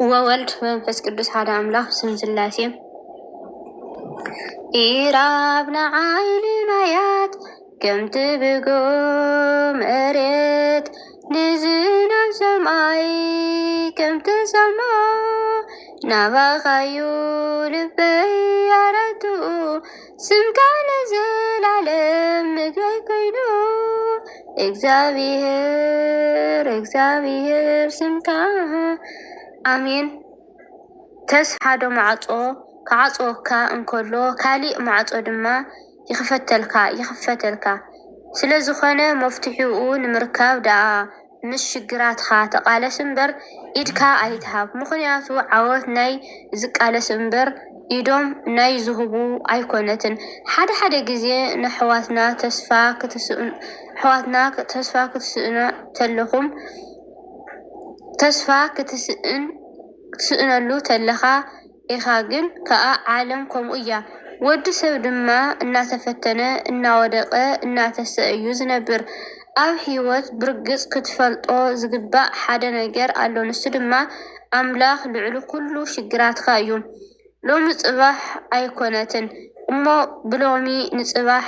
ወወልድ መንፈስ ቅዱስ ሓደ አምላክ ስም ስላሴ ኢራብና ዓይኒ ማያት ከምቲ ብጎ መሬት ንዝናብ ሰማይ ከምቲ ሰማ ናባኻዩ ልበይ አረቱ ስምካ ለዘላለም ምግበይ ኮይኑ እግዚአብሔር ስምካ አሜን። ተስሓዶ ማዕጾ ከዓጽወካ እንከሎ ካሊእ ማዕጾ ድማ ይኽፈተልካ ስለ ዝኾነ መፍትሒኡ ንምርካብ ደኣ ምስ ሽግራትካ ተቃለስ እምበር ኢድካ ኣይትሃብ። ምክንያቱ ዓወት ናይ ዝቃለስ እምበር ኢዶም ናይ ዝህቡ ኣይኮነትን። ሓደ ግዜ ንሕዋትና ተስፋ ክትስእኑ ተለኹም ተስፋ ክትስእነሉ ተለኻ ኢኻ ግን ከኣ ዓለም ከምኡ እያ። ወዲ ሰብ ድማ እናተፈተነ እናወደቀ እናተሰአ እዩ ዝነብር። ኣብ ሂወት ብርግጽ ክትፈልጦ ዝግባእ ሓደ ነገር ኣሎ። ንሱ ድማ ኣምላኽ ልዕሊ ኩሉ ሽግራትካ እዩ። ሎሚ ጽባሕ ኣይኮነትን እሞ ብሎሚ ንጽባሕ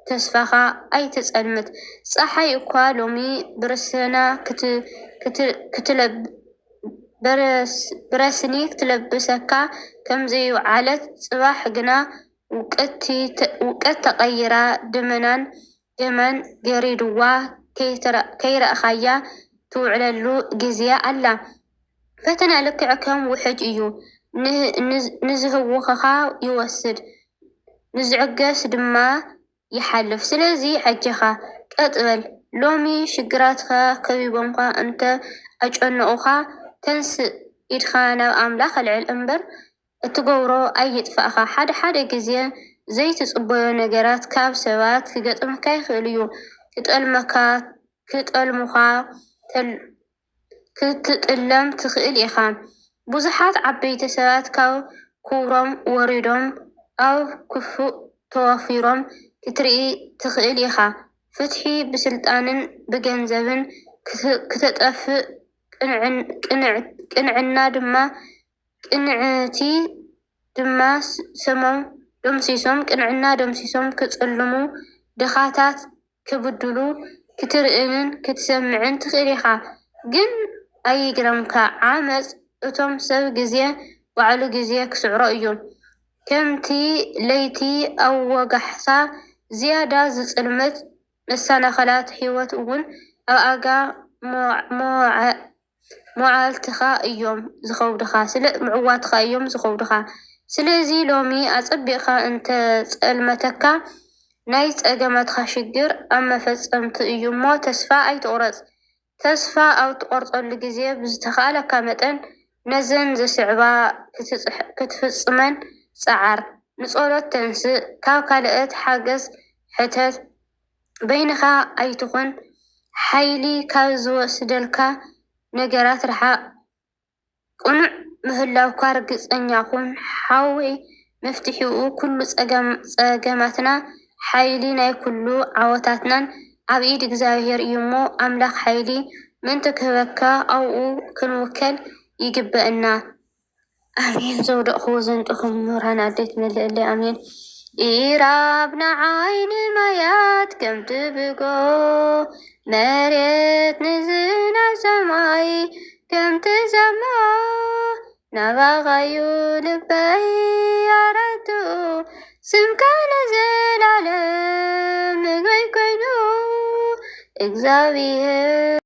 ተስፋኻ ኣይተጸልምት። ፀሓይ እኳ ሎሚ ብረስና ብረስኒ ክትለብሰካ ከምዘይወዓለት ጽባሕ ግና ውቀት ተቐይራ ደመናን ገመን ገሪድዋ ከይረእኻያ ትውዕለሉ ግዜ ኣላ። ፈተና ልክዕ ከም ውሕጅ እዩ፣ ንዝህውኸኻ ይወስድ ንዝዕገስ ድማ ይሓልፍ። ስለዚ ሕጂኻ ቀጥበል። ሎሚ ሽግራትካ ከቢቦምካ እንተ ኣጨነቑኻ ተንስእ ኢድኻ ናብ ኣምላኽ ኣልዕል እምበር እትገብሮ ኣይጥፋእኻ። ሓደ ግዜ ዘይትጽበዮ ነገራት ካብ ሰባት ክገጥመካ ይኽእል እዩ። ክጠልሙኻ ክትጥለም ትኽእል ኢኻ። ብዙሓት ዓበይቲ ሰባት ካብ ክብሮም ወሪዶም ኣብ ክፉእ ተዋፊሮም ክትርኢ ትኽእል ኢኻ። ፍትሒ ብስልጣንን ብገንዘብን ክተጠፍእ ቅንዕቲ ድማ ሰሞም ቅንዕና ደምሲሶም ክጽልሙ ድኻታት ክብድሉ ክትርእንን ክትሰምዕን ትኽእል ኢኻ። ግን ኣይግረምካ ዓመፅ እቶም ሰብ ግዜ ባዕሉ ግዜ ክስዕሮ እዩ። ከምቲ ለይቲ ኣብ ወጋሕታ ዝያዳ ዝጽልመት መሰናኸላት ህይወት እውን ኣብ ኣጋ ሞዓልትኻ እዮም ዝኸውዱኻ። ስለዚ ሎሚ ኣጸቢቕካ እንተጸልመተካ ናይ ጸገማትካ ሽግር ኣብ መፈጸምቲ እዩ እሞ ተስፋ ኣይትቑረጽ። ተስፋ ኣብ ትቖርጸሉ ግዜ ብዝተኻእለካ መጠን ነዘን ዘስዕባ ክትፍጽመን ጸዓር። ንጸሎት ተንስእ። ካብ ካልኦት ሓገዝ ሕተት። በይንኻ ኣይትኹን። ሓይሊ ካብ ዝወስደልካ ነገራት ርሓቕ። ቁኑዕ ምህላውካ ርግጸኛ ኩን። ሓዊ መፍትሒኡ ኩሉ ጸገማትና ሓይሊ ናይ ኩሉ ዓወታትናን ኣብ ኢድ እግዚኣብሔር እዩ እሞ ኣምላኽ ሓይሊ ምእንቲ ክህበካ ኣብኡ ክንውከል ይግበአና። ኣሜን። ዘውደቕኽዎ ዘንጥኹም ምሁራን ኣዴት መልእለ ኣሜን። ኢራብና ዓይኒ ማያት ከምቲ ብጎ መሬት ንዝናብ ሰማይ ከምቲ ሰማ ናባኻዩ ልበይ ኣረቱ ስምካ ለዘላለም ምግበይ ኮይኑ እግዚአብሔር